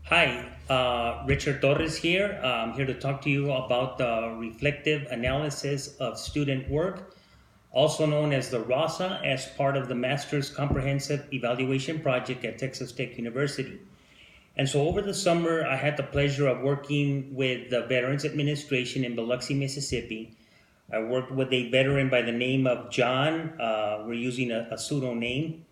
Hi, Richard Torres here. I'm here to talk to you about the reflective analysis of student work, also known as the RASA, as part of the Master's Comprehensive Evaluation Project at Texas Tech University. And so over the summer, I had the pleasure of working with the Veterans Administration in Biloxi, Mississippi. I worked with a veteran by the name of John. We're using a pseudo name.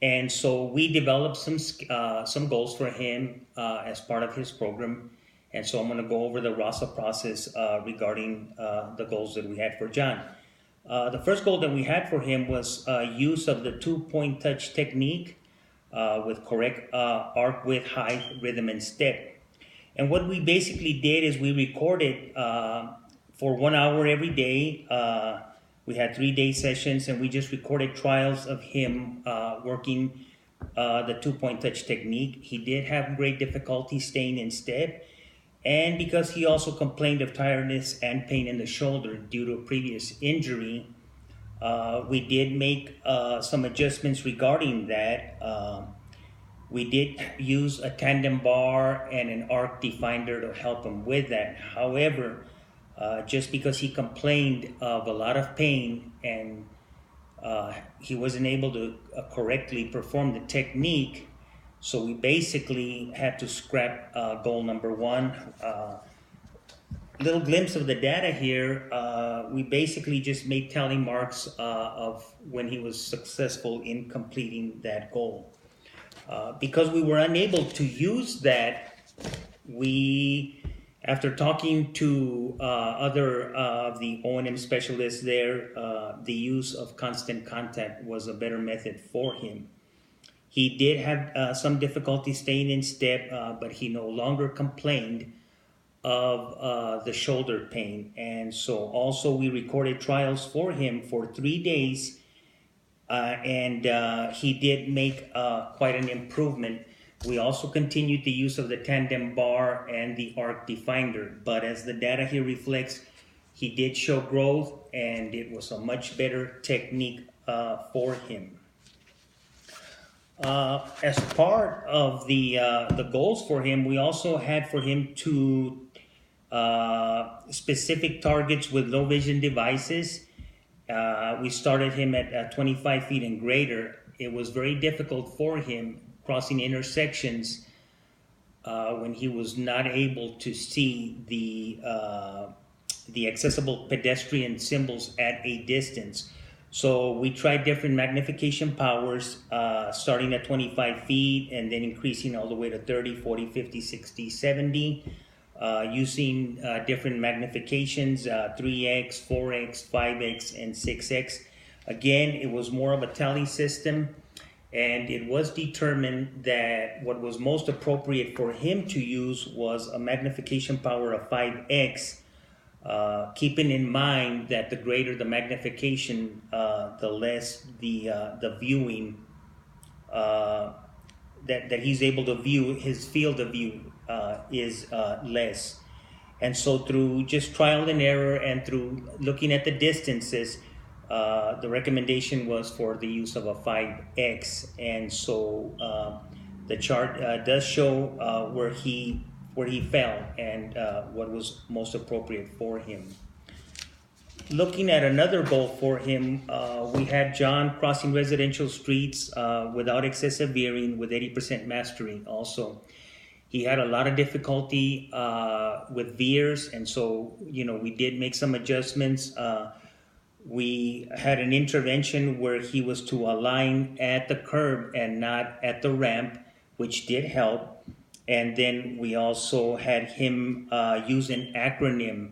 And so we developed some goals for him as part of his program. And so I'm going to go over the RASA process regarding the goals that we had for John. The first goal that we had for him was use of the 2-point touch technique with correct arc width, height, rhythm, and step. And what we basically did is we recorded for 1 hour every day. We had 3-day sessions, and we just recorded trials of him working the 2-point touch technique. He did have great difficulty staying in step, and because he also complained of tiredness and pain in the shoulder due to a previous injury, we did make some adjustments regarding that. We did use a tandem bar and an arc definder to help him with that. However, just because he complained of a lot of pain and he wasn't able to correctly perform the technique, so we basically had to scrap goal number one. Little glimpse of the data here, we basically just made tally marks of when he was successful in completing that goal. Because we were unable to use that, after talking to other of the O&M specialists there, the use of constant contact was a better method for him. He did have some difficulty staying in step, but he no longer complained of the shoulder pain. And so also we recorded trials for him for 3 days, and he did make quite an improvement. We also continued the use of the tandem bar and the arc definder, but as the data here reflects, he did show growth, and it was a much better technique for him. As part of the goals for him, we also had for him to specific targets with low vision devices. We started him at 25 feet and greater. It was very difficult for him crossing intersections when he was not able to see the accessible pedestrian symbols at a distance. So we tried different magnification powers, starting at 25 feet and then increasing all the way to 30, 40, 50, 60, 70, using different magnifications, 3x, 4x, 5x, and 6x. Again, it was more of a tally system. And it was determined that what was most appropriate for him to use was a magnification power of 5x, keeping in mind that the greater the magnification, the less the viewing that he's able to view, his field of view is less. And so through just trial and error and through looking at the distances, the recommendation was for the use of a 5x, and so the chart does show where he fell and what was most appropriate for him. Looking at another goal for him, we had John crossing residential streets without excessive veering with 80% mastery. Also, he had a lot of difficulty with veers, and so we did make some adjustments. We had an intervention where he was to align at the curb and not at the ramp, which did help. And then we also had him use an acronym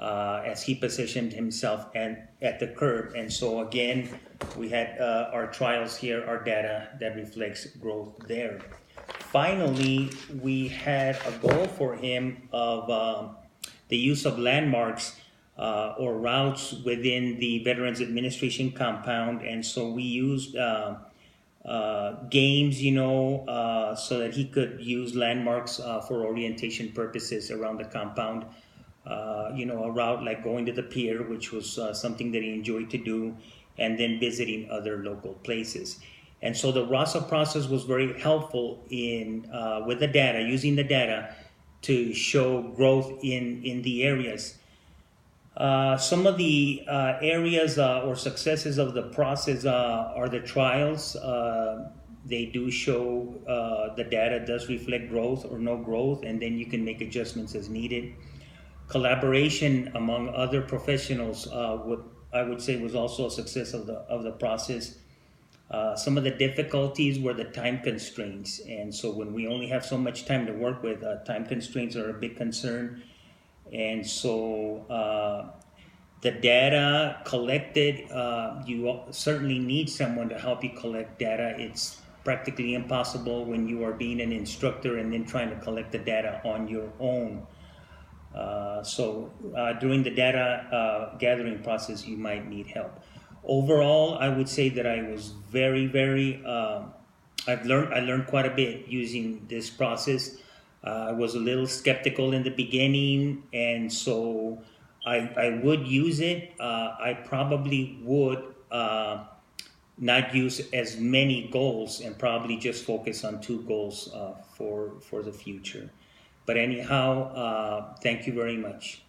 as he positioned himself at the curb. And so again, we had our trials here, our data that reflects growth there. Finally, we had a goal for him of the use of landmarks or routes within the Veterans Administration compound, and so we used games, so that he could use landmarks for orientation purposes around the compound. A route like going to the pier, which was something that he enjoyed to do, and then visiting other local places. And so the RASA process was very helpful in with the data, using the data to show growth in the areas. Some of the areas or successes of the process are the trials. They do show the data does reflect growth or no growth, and then you can make adjustments as needed. Collaboration among other professionals, what I would say was also a success of the process. Some of the difficulties were the time constraints, and so when we only have so much time to work with, time constraints are a big concern. And so the data collected, you certainly need someone to help you collect data. It's practically impossible when you are being an instructor and then trying to collect the data on your own. So during the data gathering process, you might need help. Overall, I would say that I was very I learned quite a bit using this process. I was a little skeptical in the beginning, and so I would use it. I probably would not use as many goals and probably just focus on 2 goals for the future. But anyhow, thank you very much.